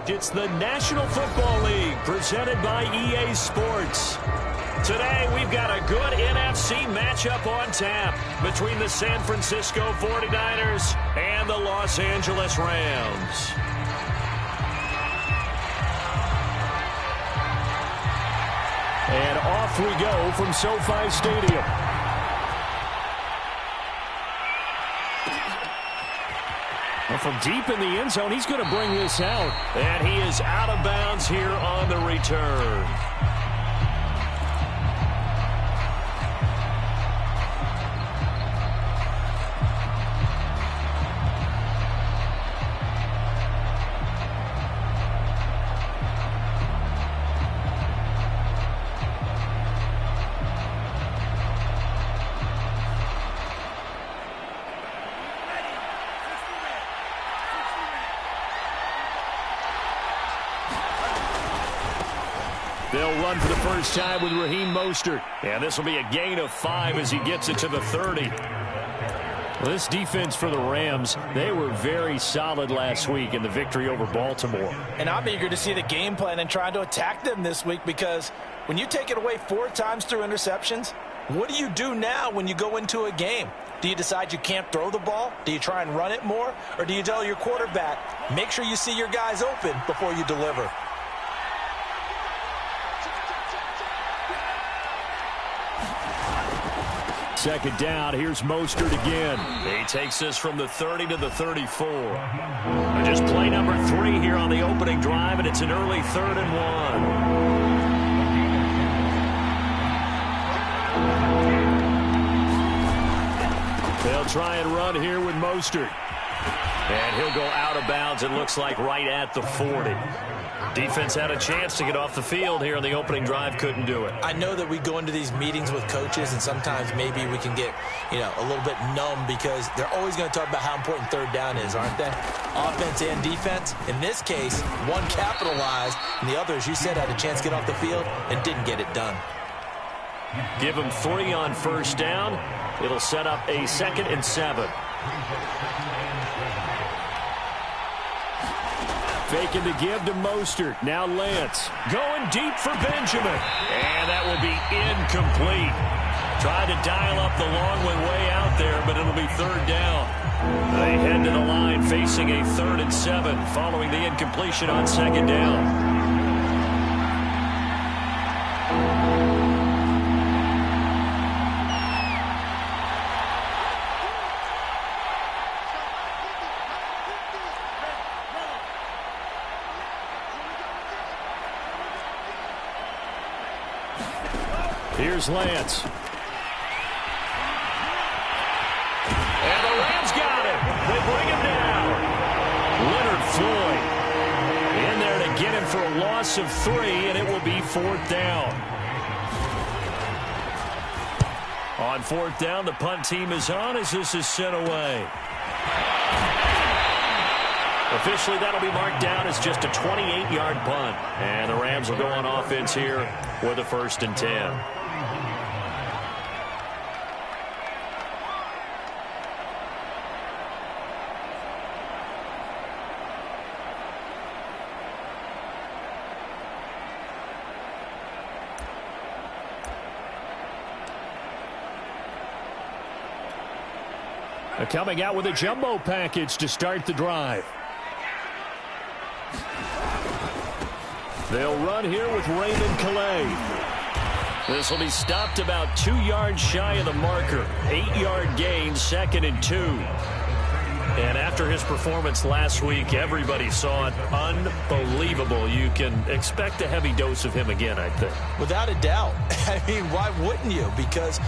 fact, it's the National Football League presented by EA Sports. Today, we've got a good NFC matchup on tap between the San Francisco 49ers and the Los Angeles Rams. And off we go from SoFi Stadium. Well, from deep in the end zone, he's going to bring this out. And he is out of bounds here on the return. They'll run for the first time with Raheem Mostert. And this will be a gain of 5 as he gets it to the 30. Well, this defense for the Rams, they were very solid last week in the victory over Baltimore. And I'm eager to see the game plan and trying to attack them this week, because when you take it away 4 times through interceptions, what do you do now when you go into a game? Do you decide you can't throw the ball? Do you try and run it more? Or do you tell your quarterback, make sure you see your guys open before you deliver? Second down, here's Mostert again. He takes this from the 30 to the 34. Just play number 3 here on the opening drive, and it's an early 3rd and 1. They'll try and run here with Mostert. And he'll go out of bounds, it looks like, right at the 40. Defense had a chance to get off the field here on the opening drive, couldn't do it. I know that we go into these meetings with coaches, and sometimes maybe we can get, a little bit numb, because they're always going to talk about how important 3rd down is, aren't they? Offense and defense. In this case, one capitalized, and the other, as you said, had a chance to get off the field and didn't get it done. Give them 3 on first down. It'll set up a 2nd and 7. Faking the give to Mostert. Now Lance going deep for Benjamin. And that will be incomplete. Tried to dial up the long way out there, but it'll be 3rd down. They head to the line facing a 3rd and 7 following the incompletion on 2nd down. Here's Lance. And the Rams got him. They bring him down. Leonard Floyd in there to get him for a loss of 3, and it will be 4th down. On 4th down, the punt team is on as this is sent away. Officially, that'll be marked down as just a 28-yard punt. And the Rams will go on offense here with a 1st and 10. Coming out with a jumbo package to start the drive. They'll run here with Raymond Calais. This will be stopped about 2 yards shy of the marker. 8-yard gain, 2nd and 2. And after his performance last week, everybody saw it. Unbelievable. You can expect a heavy dose of him again, I think. Without a doubt. I mean, why wouldn't you? Because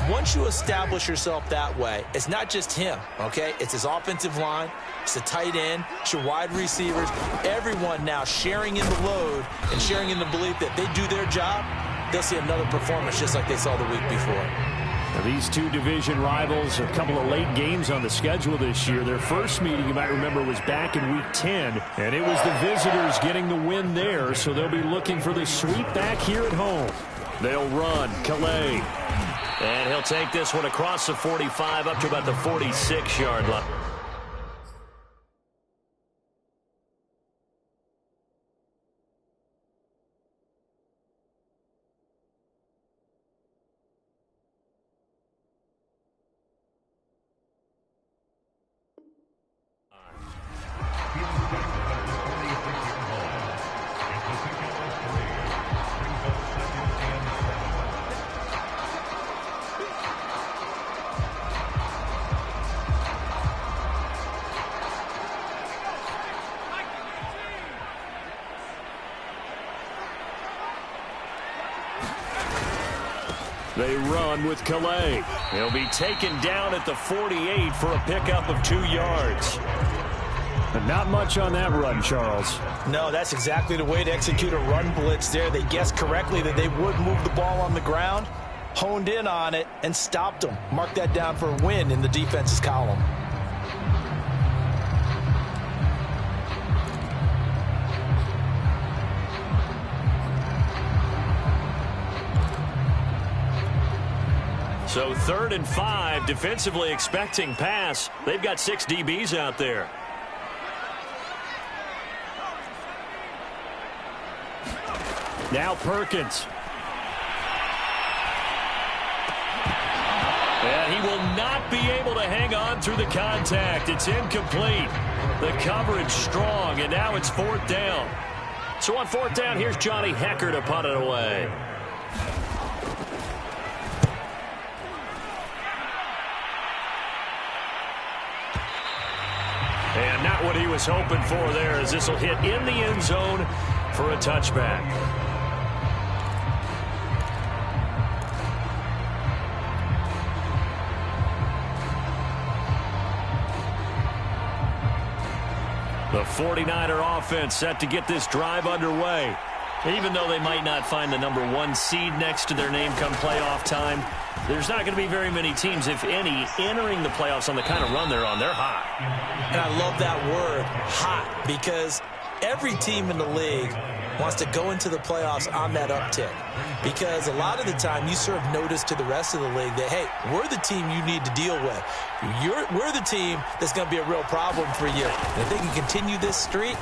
once you establish yourself that way, it's not just him, okay? It's his offensive line, it's the tight end, it's your wide receivers, everyone now sharing in the load and sharing in the belief that they do their job, they'll see another performance just like they saw the week before. Now, these two division rivals, a couple of late games on the schedule this year. Their first meeting, you might remember, was back in Week 10, and it was the visitors getting the win there, so they'll be looking for the sweep back here at home. They'll run. Calais. And he'll take this one across the 45 up to about the 46 yard line. They run with Calais. He'll be taken down at the 48 for a pickup of 2 yards. But not much on that run, Charles. No, that's exactly the way to execute a run blitz there. They guessed correctly that they would move the ball on the ground, honed in on it, and stopped them. Mark that down for a win in the defense's column. So 3rd and 5, defensively expecting pass. They've got 6 DBs out there. Now Perkins. And he will not be able to hang on through the contact. It's incomplete. The coverage strong, and now it's 4th down. So on 4th down, here's Johnny Hekker to punt it away. And not what he was hoping for there, as this will hit in the end zone for a touchback. The 49er offense set to get this drive underway. Even though they might not find the number 1 seed next to their name come playoff time, there's not going to be very many teams, if any, entering the playoffs on the kind of run they're on. They're hot. And I love that word, hot, because every team in the league wants to go into the playoffs on that uptick. Because a lot of the time you serve notice to the rest of the league that, hey, we're the team you need to deal with. We're the team that's going to be a real problem for you. And if they can continue this streak,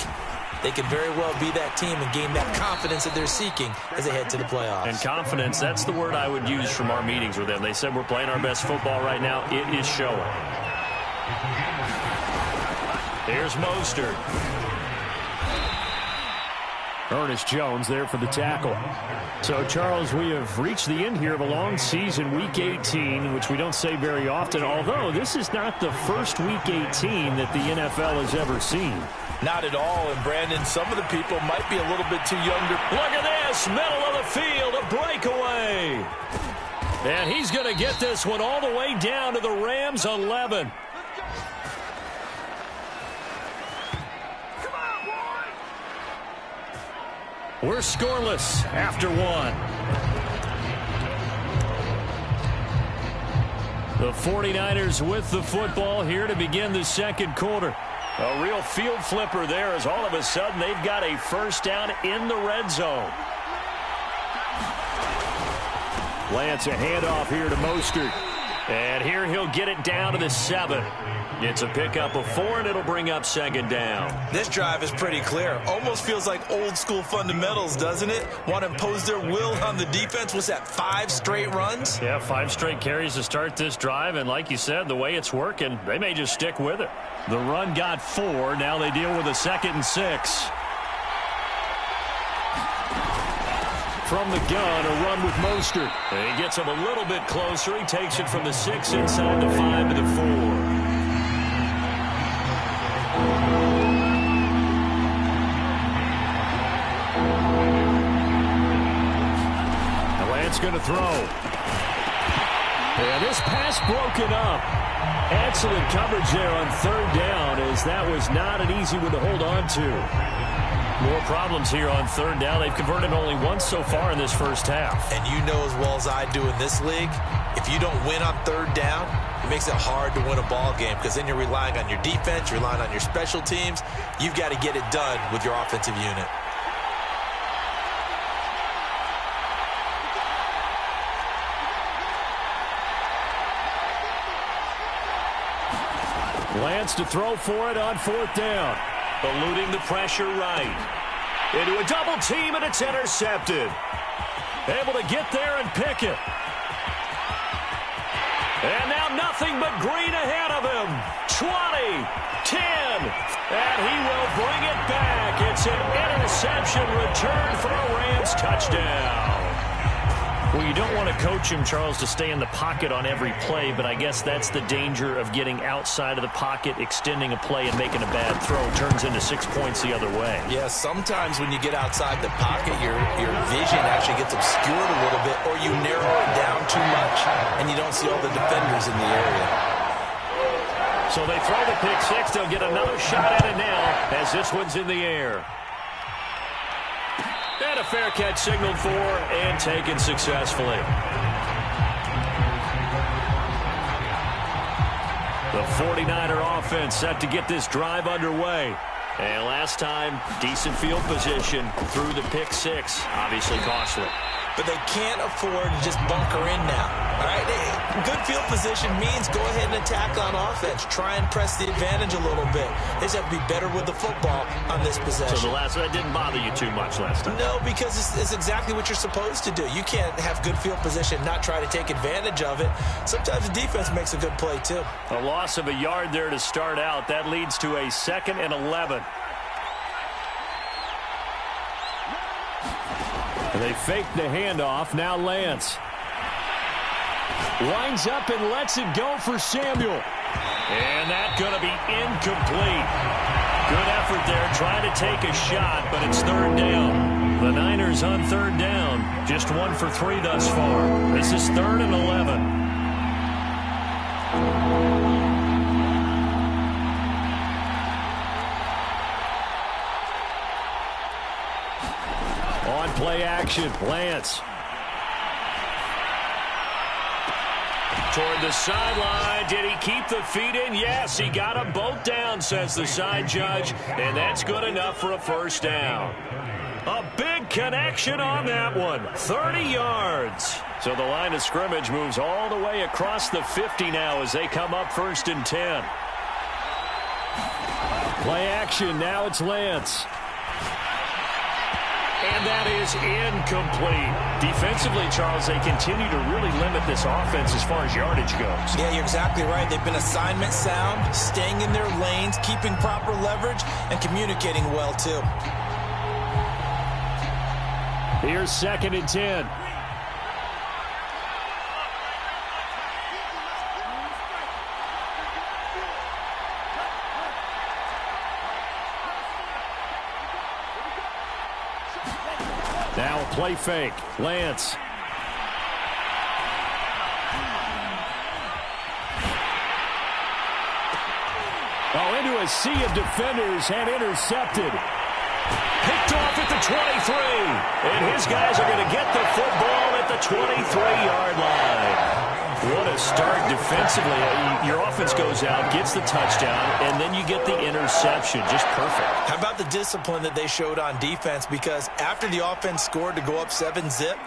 they could very well be that team and gain that confidence that they're seeking as they head to the playoffs. And confidence, that's the word I would use from our meetings with them. They said we're playing our best football right now. It is showing. Here's Mostert. Ernest Jones there for the tackle. So, Charles, we have reached the end here of a long season, Week 18, which we don't say very often, although this is not the first Week 18 that the NFL has ever seen. Not at all, and Brandon, some of the people might be a little bit too young to... Look at this, middle of the field, a breakaway. And he's going to get this one all the way down to the Rams' 11. We're scoreless after 1. The 49ers with the football here to begin the second quarter. A real field flipper there, as all of a sudden they've got a first down in the red zone. Lance, a handoff here to Mostert. And here he'll get it down to the 7. It's a pickup of 4, and it'll bring up second down. This drive is pretty clear. Almost feels like old school fundamentals, doesn't it? Want to impose their will on the defense. What's that, 5 straight runs? Yeah, 5 straight carries to start this drive, and like you said, the way it's working, they may just stick with it. The run got 4. Now they deal with a 2nd and 6. From the gun, a run with Mostert. And he gets him a little bit closer. He takes it from the 6 inside the 5 to the 4. Lance going to throw. And this pass broken up. Excellent coverage there on 3rd down, as that was not an easy one to hold on to. More problems here on 3rd down. They've converted only once so far in this first half. And you know as well as I do in this league, if you don't win on 3rd down, it makes it hard to win a ball game, because then you're relying on your defense, you're relying on your special teams. You've got to get it done with your offensive unit. Lance to throw for it on 4th down. Eluding the pressure right. Into a double team, and it's intercepted. Able to get there and pick it. And now nothing but green ahead of him. 20, 10, and he will bring it back. It's an interception return for a Rams touchdown. Well, you don't want to coach him, Charles, to stay in the pocket on every play, but I guess that's the danger of getting outside of the pocket, extending a play, and making a bad throw. Turns into 6 points the other way. Yeah, sometimes when you get outside the pocket, your vision actually gets obscured a little bit, or you narrow it down too much, and you don't see all the defenders in the area. So they throw the pick six. They'll get another shot at it now as this one's in the air. And a fair catch signaled for and taken successfully. The 49er offense set to get this drive underway. And last time, decent field position through the pick six. Obviously costly. But they can't afford to just bunker in now. All right, good field position means go ahead and attack on offense. Try and press the advantage a little bit. They just have to be better with the football on this possession. So that didn't bother you too much last time? No, because it's exactly what you're supposed to do. You can't have good field position, not try to take advantage of it. Sometimes the defense makes a good play, too. A loss of a yard there to start out. That leads to a 2nd and 11. They fake the handoff. Now Lance winds up and lets it go for Samuel. And that's going to be incomplete. Good effort there, trying to take a shot, but it's 3rd down. The Niners on 3rd down, just 1 for 3 thus far. This is 3rd and 11. On play action, Lance. Toward the sideline. Did he keep the feet in? Yes, he got them both down, says the side judge. And that's good enough for a 1st down. A big connection on that one. 30 yards. So the line of scrimmage moves all the way across the 50 now as they come up 1st and 10. Play action. Now it's Lance. And that is incomplete. Defensively, Charles, they continue to really limit this offense as far as yardage goes. Yeah, you're exactly right. They've been assignment sound, staying in their lanes, keeping proper leverage, and communicating well, too. Here's 2nd and 10. Now a play fake. Lance. Into a sea of defenders and intercepted. Picked off at the 23. And his guys are going to get the football at the 23-yard line. What a start defensively. Your offense goes out, gets the touchdown, and then you get the interception. Just perfect. How about the discipline that they showed on defense? Because after the offense scored to go up 7-zip,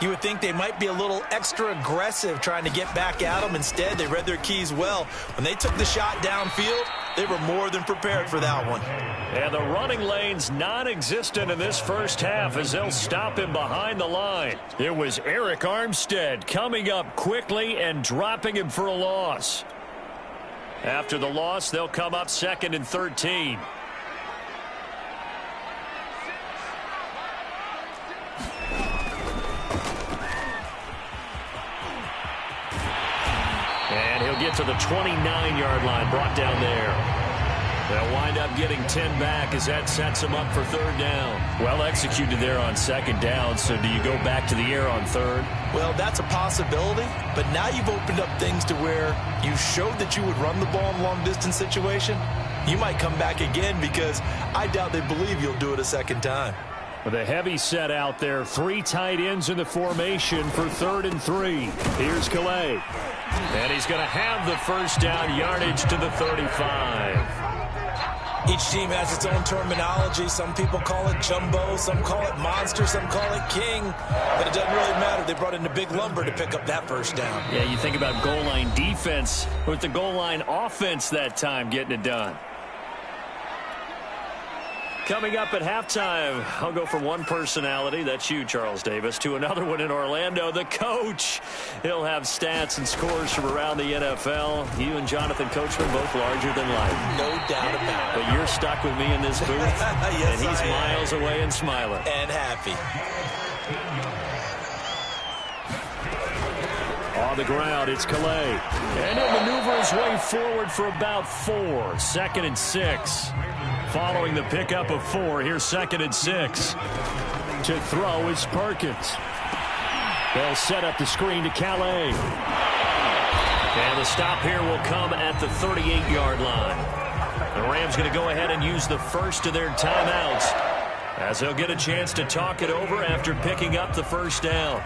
you would think they might be a little extra aggressive trying to get back at them. Instead, they read their keys well. When they took the shot downfield, they were more than prepared for that one. And the running lane's non-existent in this first half as they'll stop him behind the line. It was Arik Armstead coming up quickly and dropping him for a loss. After the loss, they'll come up 2nd and 13. And he'll get to the 29-yard line, brought down there. They'll wind up getting 10 back as that sets them up for 3rd down. Well executed there on 2nd down, so do you go back to the air on 3rd? Well, that's a possibility, but now you've opened up things to where you showed that you would run the ball in long-distance situation. You might come back again because I doubt they believe you'll do it a 2nd time. With a heavy set out there, 3 tight ends in the formation for 3rd and 3. Here's Calais. And he's going to have the 1st down, yardage to the 35. Each team has its own terminology. Some people call it jumbo, some call it monster, some call it king. But it doesn't really matter. They brought in the big lumber to pick up that 1st down. Yeah, you think about goal line defense with the goal line offense that time getting it done. Coming up at halftime, I'll go from one personality, that's you, Charles Davis, to another one in Orlando, the coach. He'll have stats and scores from around the NFL. You and Jonathan Coachman both larger than life. No doubt about it. But you're stuck with me in this booth, yes, and he's miles away and smiling. And happy. On the ground, it's Calais. And he'll maneuver his way forward for about 4. 2nd and 6. Following the pickup of 4, here's 2nd and 6. To throw is Perkins. They'll set up the screen to Calais. And the stop here will come at the 38-yard line. The Rams going to go ahead and use the first of their timeouts as they'll get a chance to talk it over after picking up the first down.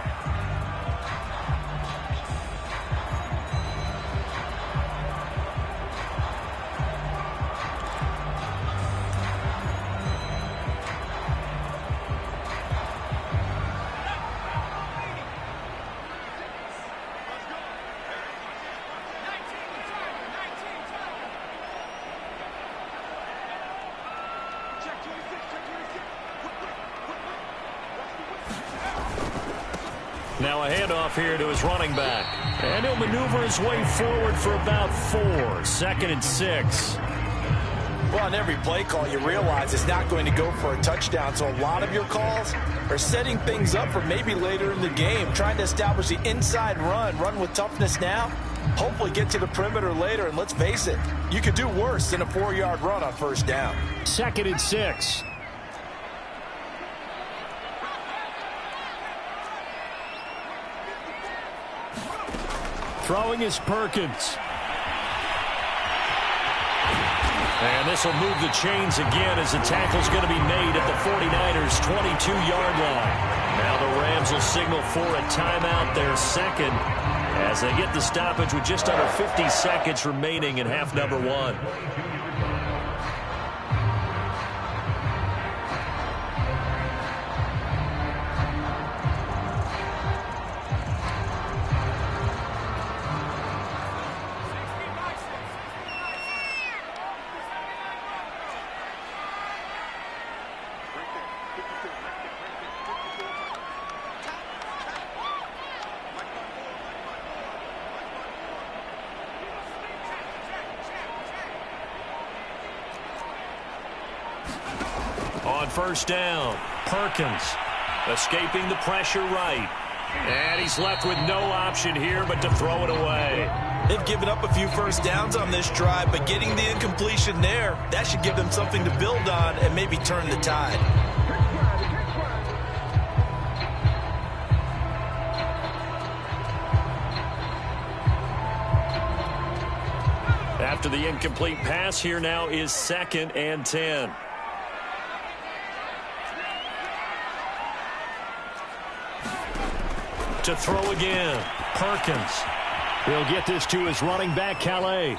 Now a handoff here to his running back. And he'll maneuver his way forward for about 4. 2nd and 6. Well, on every play call, you realize it's not going to go for a touchdown. So a lot of your calls are setting things up for maybe later in the game, trying to establish the inside run with toughness now, hopefully get to the perimeter later. And let's face it, you could do worse than a 4-yard run on first down. 2nd and 6. Throwing is Perkins. And this will move the chains again as the tackle's going to be made at the 49ers' 22-yard line. Now the Rams will signal for a timeout, their second, as they get the stoppage with just under 50 seconds remaining in half number 1. On first down, Perkins escaping the pressure right. And he's left with no option here but to throw it away. They've given up a few first downs on this drive, but getting the incompletion there, that should give them something to build on and maybe turn the tide. After the incomplete pass, here now is 2nd and 10. To throw again, Perkins. He'll get this to his running back, Calais.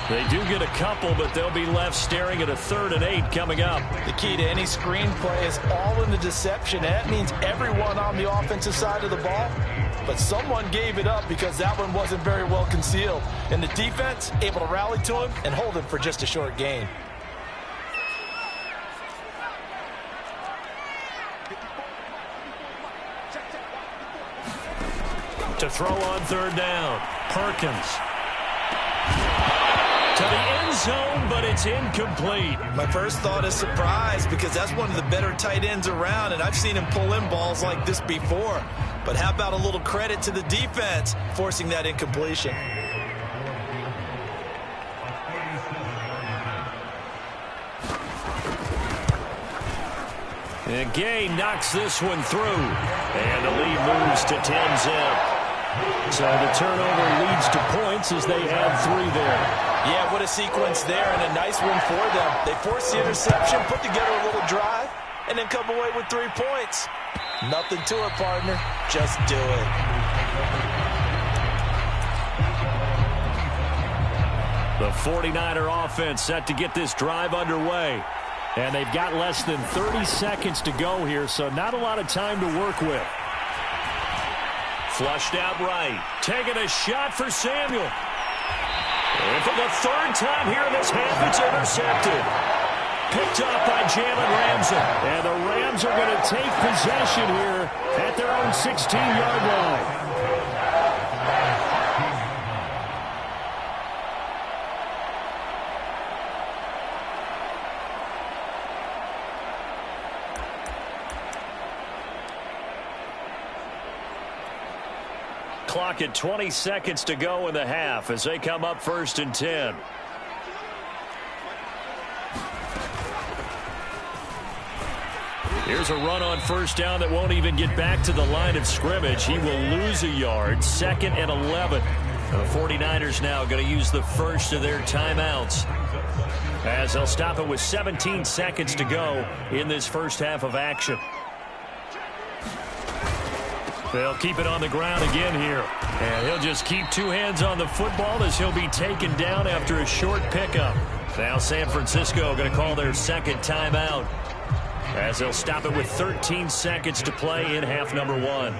They do get a couple, but they'll be left staring at a 3rd and 8 coming up. The key to any screenplay is all in the deception. That means everyone on the offensive side of the ball, but someone gave it up because that one wasn't very well concealed. And the defense able to rally to him and hold him for just a short gain. To throw on 3rd down, Perkins. To the end zone, but it's incomplete. My first thought is surprise because that's one of the better tight ends around, and I've seen him pull in balls like this before. But how about a little credit to the defense forcing that incompletion? And Gay knocks this one through. And the lead moves to 10-zip. So the turnover leads to points as they add 3 there. Yeah, what a sequence there and a nice one for them. They force the interception, put together a little drive, and then come away with 3 points. Nothing to it, partner. Just do it. The 49er offense set to get this drive underway. And they've got less than 30 seconds to go here, so not a lot of time to work with. Flushed out right. Taking a shot for Samuel. And for the 3rd time here in this half, it's intercepted. Picked up by Jalen Ramsey. And the Rams are going to take possession here at their own 16-yard line. clock at 20 seconds to go in the half as they come up 1st and 10. Here's a run on 1st down that won't even get back to the line of scrimmage. He will lose a yard. 2nd and 11. The 49ers now going to use the first of their timeouts as they'll stop it with 17 seconds to go in this first half of action. They'll keep it on the ground again here. And he'll just keep 2 hands on the football as he'll be taken down after a short pickup. Now San Francisco going to call their 2nd timeout as they'll stop it with 13 seconds to play in half number 1.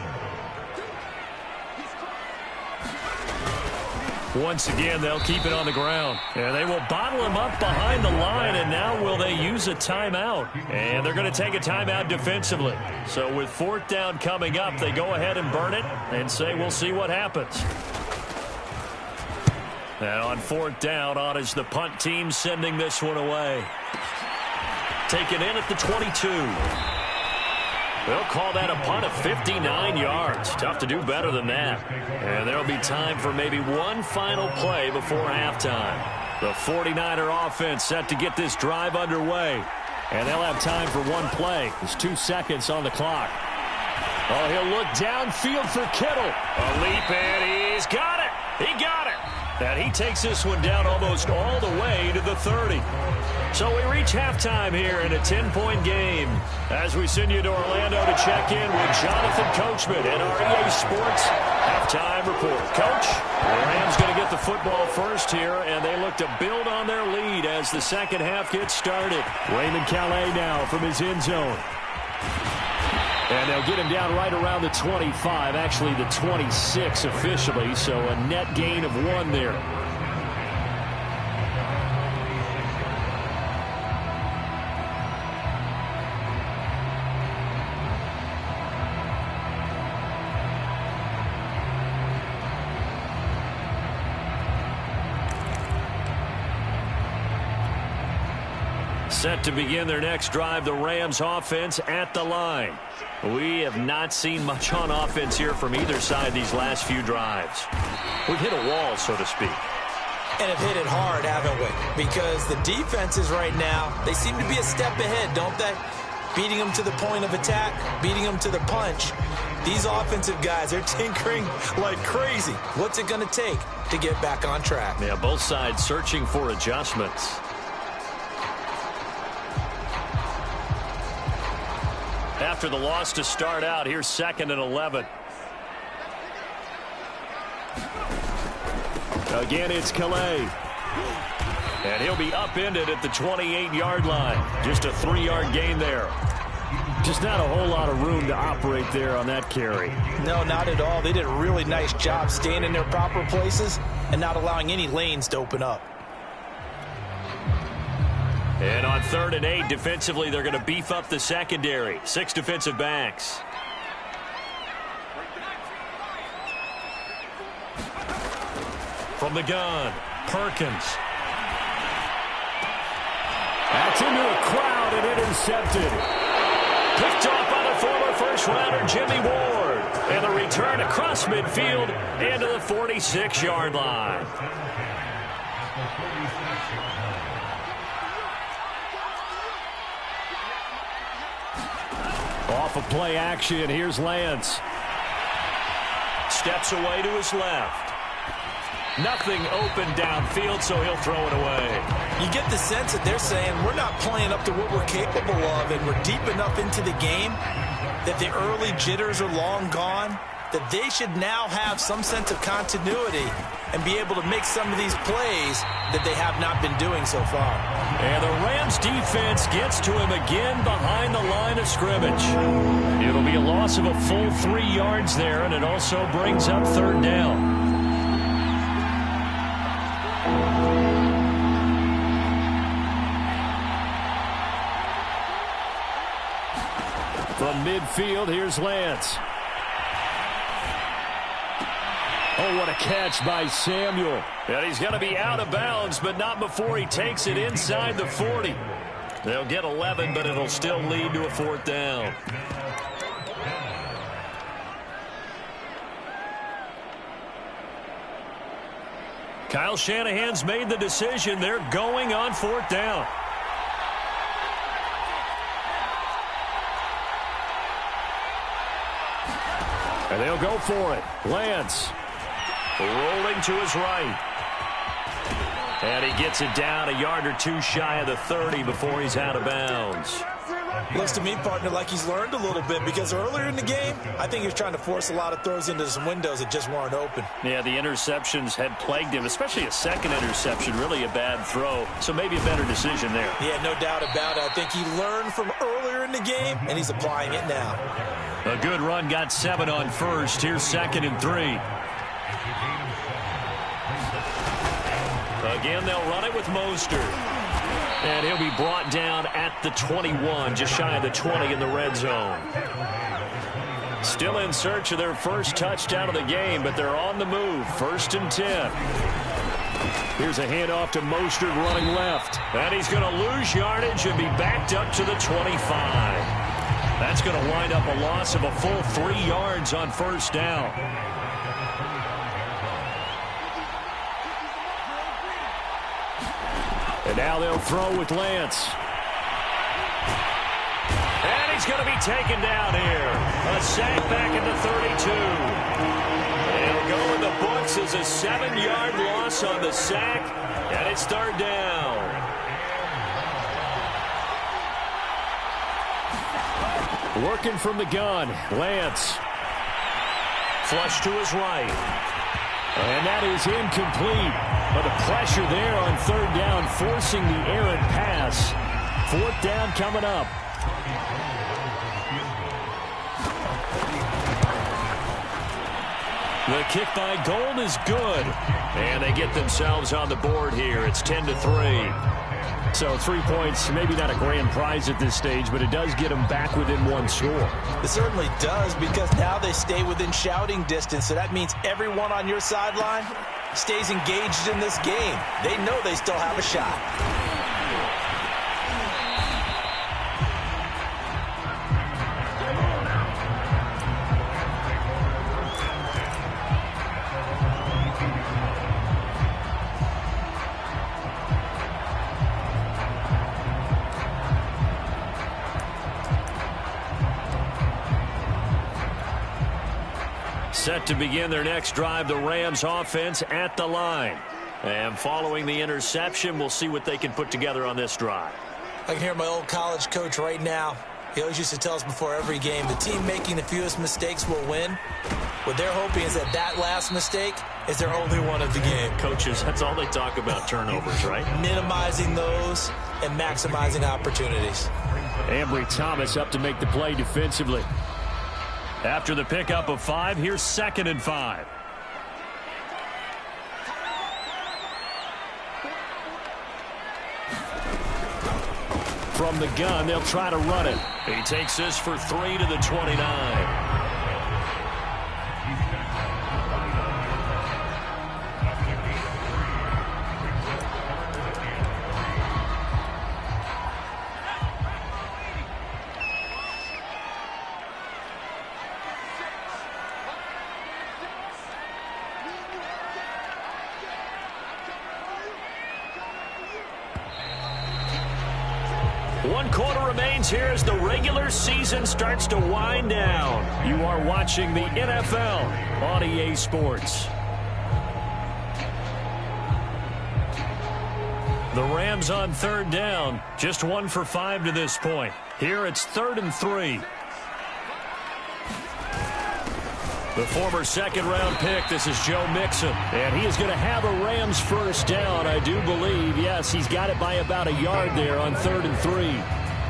Once again, they'll keep it on the ground. And they will bottle him up behind the line, and now will they use a timeout? And they're going to take a timeout defensively. So with 4th down coming up, they go ahead and burn it and say we'll see what happens. And on 4th down, on is the punt team sending this one away. Taken in at the 22. They'll call that a punt of 59 yards. Tough to do better than that. And there'll be time for maybe one final play before halftime. The 49er offense set to get this drive underway. And they'll have time for one play. There's 2 seconds on the clock. Oh, he'll look downfield for Kittle. A leap, and he's got it. He got it. And he takes this one down almost all the way to the 30. So we reach halftime here in a 10-point game as we send you to Orlando to check in with Jonathan Coachman at our EA Sports Halftime Report. Coach, the Rams going to get the football first here, and they look to build on their lead as the second half gets started. Raymond Calais now from his end zone. And they'll get him down right around the 25, actually the 26 officially, so a net gain of 1 there. Set to begin their next drive, the Rams offense at the line. We have not seen much on offense here from either side these last few drives. We've hit a wall, so to speak. And have hit it hard, haven't we? Because the defenses right now, they seem to be a step ahead, don't they? Beating them to the point of attack, beating them to the punch. These offensive guys, they're tinkering like crazy. What's it going to take to get back on track? Yeah, both sides searching for adjustments. After the loss to start out, here's 2nd and 11. Again, it's Calais. And he'll be upended at the 28-yard line. Just a 3-yard gain there. Just not a whole lot of room to operate there on that carry. No, not at all. They did a really nice job staying in their proper places and not allowing any lanes to open up. And on 3rd and 8, defensively, they're going to beef up the secondary. 6 defensive backs. From the gun, Perkins. That's into a crowd and intercepted. Picked off by the former first-rounder Jimmy Ward. And the return across midfield into the 46-yard line. Off of play action, here's Lance. Steps away to his left. Nothing open downfield, so he'll throw it away. You get the sense that they're saying we're not playing up to what we're capable of, and we're deep enough into the game that the early jitters are long gone, that they should now have some sense of continuity and be able to make some of these plays that they have not been doing so far. And the Rams defense gets to him again behind the line of scrimmage. It'll be a loss of a full 3 yards there, and it also brings up 3rd down. From midfield, here's Lance. Oh, what a catch by Samuel. And he's going to be out of bounds, but not before he takes it inside the 40. They'll get 11, but it'll still lead to a 4th down. Kyle Shanahan's made the decision. They're going on 4th down. And they'll go for it. Lance rolling to his right. And he gets it down a yard or two shy of the 30 before he's out of bounds. Looks to me, partner, like he's learned a little bit, because earlier in the game, I think he was trying to force a lot of throws into some windows that just weren't open. Yeah, the interceptions had plagued him, especially a second interception, really a bad throw. So maybe a better decision there. Yeah, no doubt about it. I think he learned from earlier in the game, and he's applying it now. A good run, got 7 on first. Here's 2nd and 3. Again, they'll run it with Mostert. And he'll be brought down at the 21, just shy of the 20 in the red zone. Still in search of their first touchdown of the game, but they're on the move. 1st and 10. Here's a handoff to Mostert running left. And he's going to lose yardage and be backed up to the 25. That's going to wind up a loss of a full 3 yards on 1st down. And now they'll throw with Lance. And he's going to be taken down here. A sack back at the 32. It'll go in the books as a 7-yard loss on the sack. And it's 3rd down. Working from the gun, Lance. Flush to his right. And that is incomplete. But the pressure there on 3rd down, forcing the errant pass. 4th down coming up. The kick by Gold is good. And they get themselves on the board here. It's 10-3. So 3 points, maybe not a grand prize at this stage, but it does get them back within 1 score. It certainly does, because now they stay within shouting distance. So that means everyone on your sideline stays engaged in this game. They know they still have a shot. Set to begin their next drive, the Rams offense at the line. And following the interception, we'll see what they can put together on this drive. I can hear my old college coach right now. He always used to tell us before every game, the team making the fewest mistakes will win. What they're hoping is that that last mistake is their only one of the game. Coaches, that's all they talk about, turnovers, right? Minimizing those and maximizing opportunities. Ambry Thomas up to make the play defensively. After the pickup of 5, here's 2nd and 5. From the gun, they'll try to run it. He takes this for 3 to the 29. One quarter remains here as the regular season starts to wind down. You are watching the NFL on EA Sports. The Rams on 3rd down, just 1 for 5 to this point. Here it's 3rd and 3. The former 2nd-round pick, this is Joe Mixon. And he is going to have a Rams 1st down, I do believe. Yes, he's got it by about a yard there on 3rd and 3.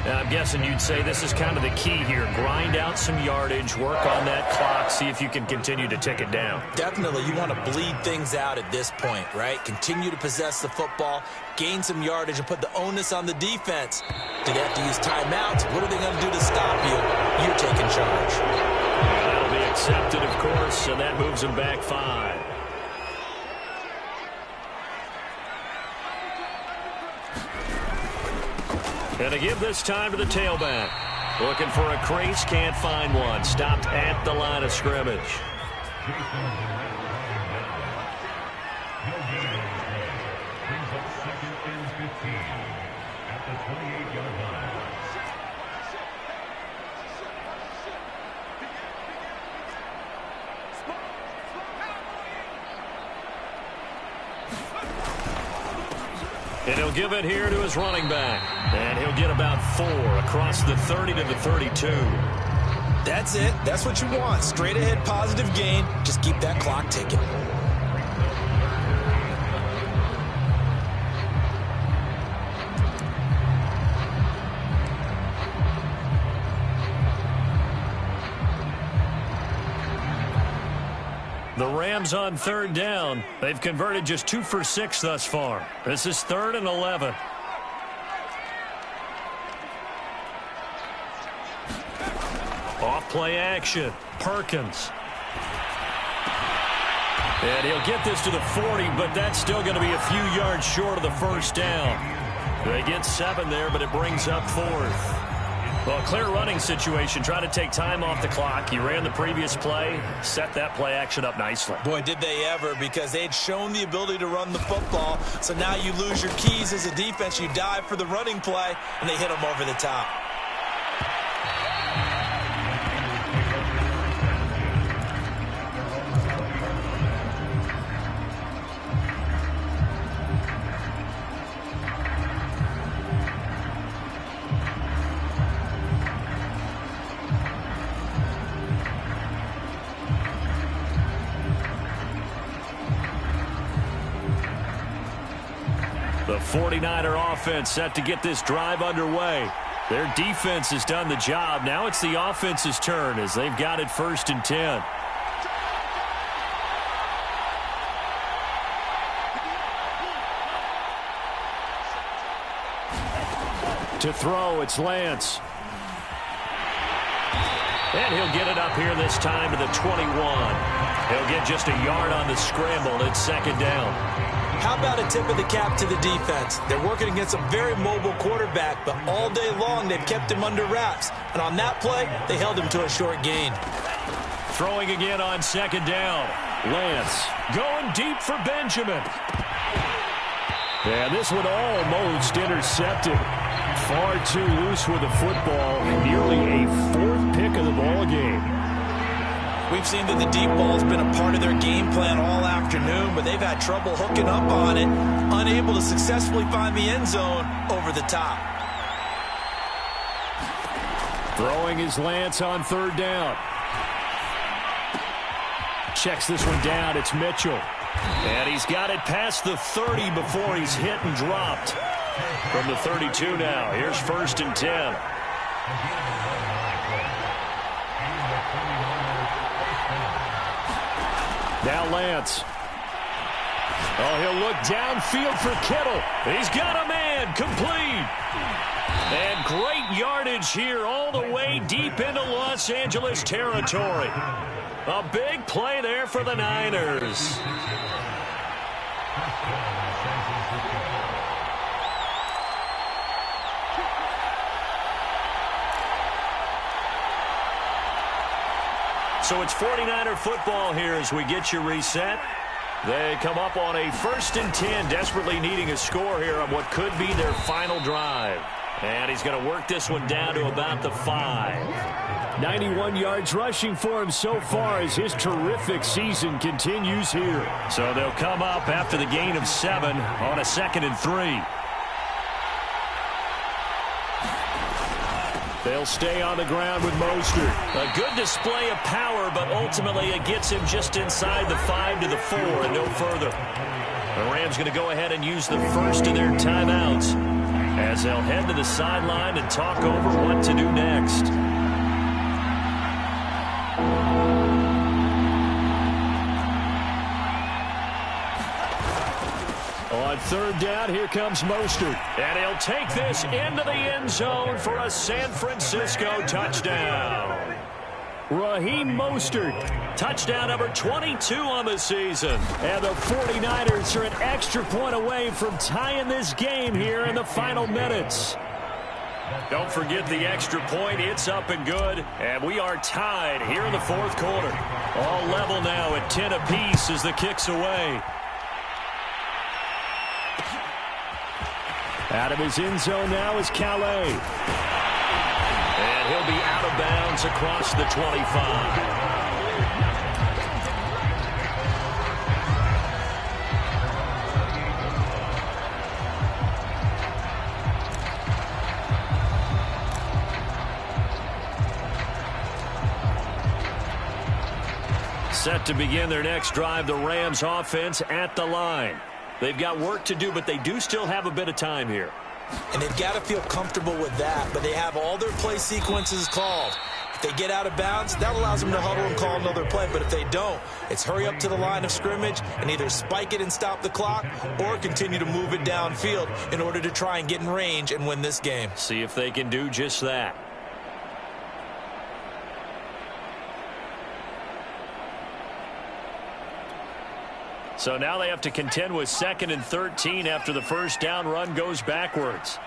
Now, I'm guessing you'd say this is kind of the key here. Grind out some yardage, work on that clock, see if you can continue to tick it down. Definitely, you want to bleed things out at this point, right? Continue to possess the football, gain some yardage, and put the onus on the defense. Do they have to use timeouts? What are they going to do to stop you? You're taking charge. That'll be accepted, of course, and that moves them back 5. And to give this time to the tailback. Looking for a crease, can't find one. Stopped at the line of scrimmage. at the 28-yard line. And he'll give it here to his running back. And he'll get about 4 across the 30 to the 32. That's it. That's what you want. Straight ahead positive gain. Just keep that clock ticking. The Rams on 3rd down. They've converted just 2 for 6 thus far. This is 3rd and 11. Off play action. Perkins. And he'll get this to the 40, but that's still going to be a few yards short of the first down. They get 7 there, but it brings up 4th. Well, clear running situation. Try to take time off the clock. He ran the previous play, set that play action up nicely. Boy, did they ever, because they had shown the ability to run the football. So now you lose your keys as a defense. You dive for the running play, and they hit them over the top. The 49er offense set to get this drive underway. Their defense has done the job. Now it's the offense's turn as they've got it 1st and 10. To throw, it's Lance. And he'll get it up here this time to the 21. He'll get just a yard on the scramble. It's 2nd down. How about a tip of the cap to the defense? They're working against a very mobile quarterback, but all day long they've kept him under wraps. And on that play, they held him to a short gain. Throwing again on 2nd down. Lance going deep for Benjamin. And this one almost intercepted. Far too loose with the football. Nearly a 4th pick of the ball game. We've seen that the deep ball's been a part of their game plan all afternoon, but they've had trouble hooking up on it, unable to successfully find the end zone over the top. Throwing is Lance on 3rd down. Checks this one down. It's Mitchell. And he's got it past the 30 before he's hit and dropped. From the 32 now. Here's 1st and 10. Now Lance. Oh, he'll look downfield for Kittle. He's got a man. Complete. And great yardage here all the way deep into Los Angeles territory. A big play there for the Niners. So it's 49er football here as we get you reset. They come up on a 1st and 10, desperately needing a score here on what could be their final drive. And he's going to work this one down to about the 5. 91 yards rushing for him so far as his terrific season continues here. So they'll come up after the gain of 7 on a 2nd and 3. They'll stay on the ground with Mostert. A good display of power, but ultimately it gets him just inside the 5 to the 4 and no further. The Rams going to go ahead and use the first of their timeouts as they'll head to the sideline and talk over what to do next. On 3rd down, here comes Mostert. And he'll take this into the end zone for a San Francisco touchdown. Raheem Mostert, touchdown number 22 on the season. And the 49ers are an extra point away from tying this game here in the final minutes. Don't forget the extra point. It's up and good. And we are tied here in the 4th quarter. All level now at 10 apiece as the kick's away. Out of his end zone now is Calais. And he'll be out of bounds across the 25. Set to begin their next drive, the Rams offense at the line. They've got work to do, but they do still have a bit of time here. And they've got to feel comfortable with that, but they have all their play sequences called. If they get out of bounds, that allows them to huddle and call another play. But if they don't, it's hurry up to the line of scrimmage and either spike it and stop the clock or continue to move it downfield in order to try and get in range and win this game. See if they can do just that. So now they have to contend with 2nd and 13 after the first down run goes backwards.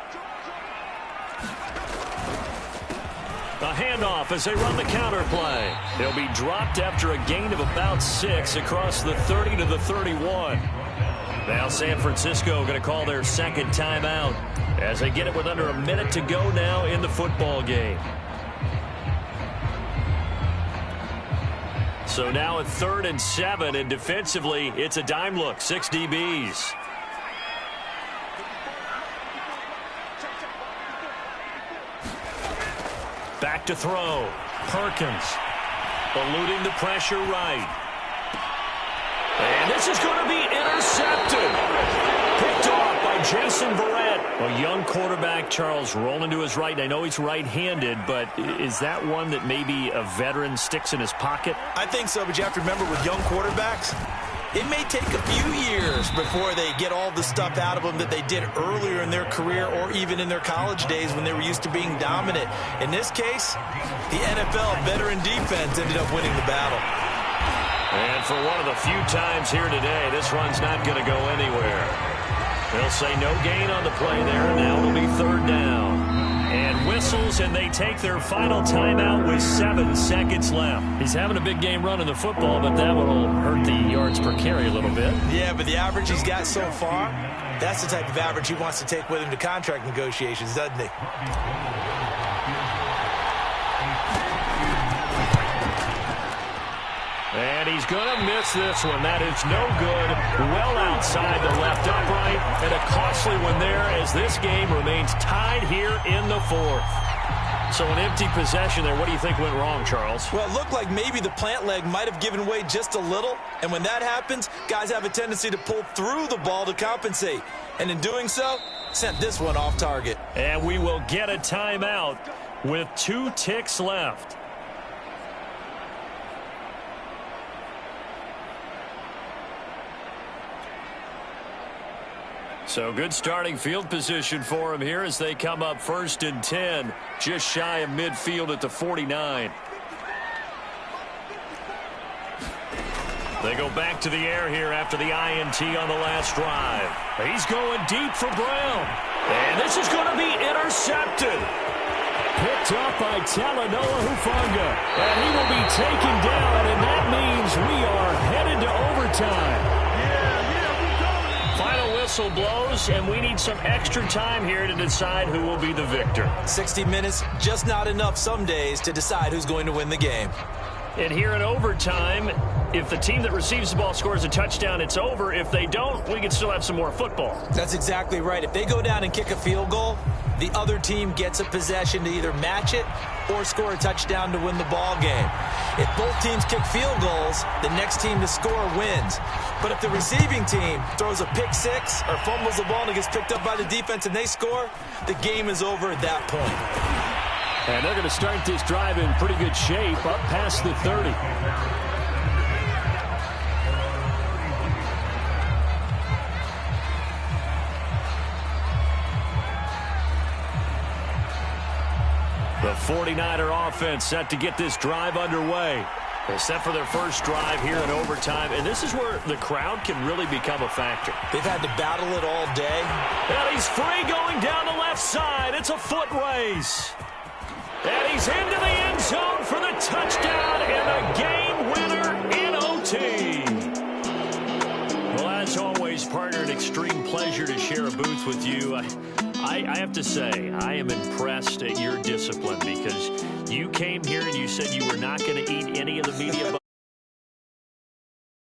A handoff as they run the counter play. They'll be dropped after a gain of about 6 across the 30 to the 31. Now San Francisco going to call their second timeout as they get it with under a minute to go now in the football game. So now at 3rd and 7, and defensively, it's a dime look, 6 DBs. Back to throw. Perkins eluding the pressure right. And this is going to be intercepted. Picked off by Jason Verrett. A young quarterback, Charles, rolling to his right. I know he's right-handed, but is that one that maybe a veteran sticks in his pocket? I think so, but you have to remember with young quarterbacks, it may take a few years before they get all the stuff out of them that they did earlier in their career or even in their college days when they were used to being dominant. In this case, the NFL veteran defense ended up winning the battle. And for one of the few times here today, this run's not going to go anywhere. They'll say no gain on the play there, and now it'll be 3rd down. And whistles, and they take their final timeout with 7 seconds left. He's having a big game running the football, but that one will hurt the yards per carry a little bit. Yeah, but the average he's got so far, that's the type of average he wants to take with him to contract negotiations, doesn't he? And he's going to miss this one. That is no good. Well outside the left upright. And a costly one there as this game remains tied here in the 4th. So an empty possession there. What do you think went wrong, Charles? Well, it looked like maybe the plant leg might have given way just a little. And when that happens, guys have a tendency to pull through the ball to compensate. And in doing so, sent this one off target. And we will get a timeout with 2 ticks left. So good starting field position for him here as they come up 1st and 10, just shy of midfield at the 49. They go back to the air here after the INT on the last drive. He's going deep for Brown. And this is going to be intercepted. Picked up by Talanoa Hufanga. And he will be taken down, and that means we are headed to overtime. Final whistle blows, and we need some extra time here to decide who will be the victor. 60 minutes, just not enough some days to decide who's going to win the game. And here in overtime, if the team that receives the ball scores a touchdown, it's over. If they don't, we can still have some more football. That's exactly right. If they go down and kick a field goal, the other team gets a possession to either match it or score a touchdown to win the ball game. If both teams kick field goals, the next team to score wins. But if the receiving team throws a pick six or fumbles the ball and it gets picked up by the defense and they score, the game is over at that point. And they're going to start this drive in pretty good shape up past the 30. The 49er offense set to get this drive underway. They're set for their first drive here in overtime, and this is where the crowd can really become a factor. They've had to battle it all day. And he's free going down the left side. It's a foot race. And he's into the end zone for the touchdown and a game winner in OT. Well, as always, partner, an extreme pleasure to share a booth with you. I have to say, I am impressed at your discipline because you came here and you said you were not going to eat any of the media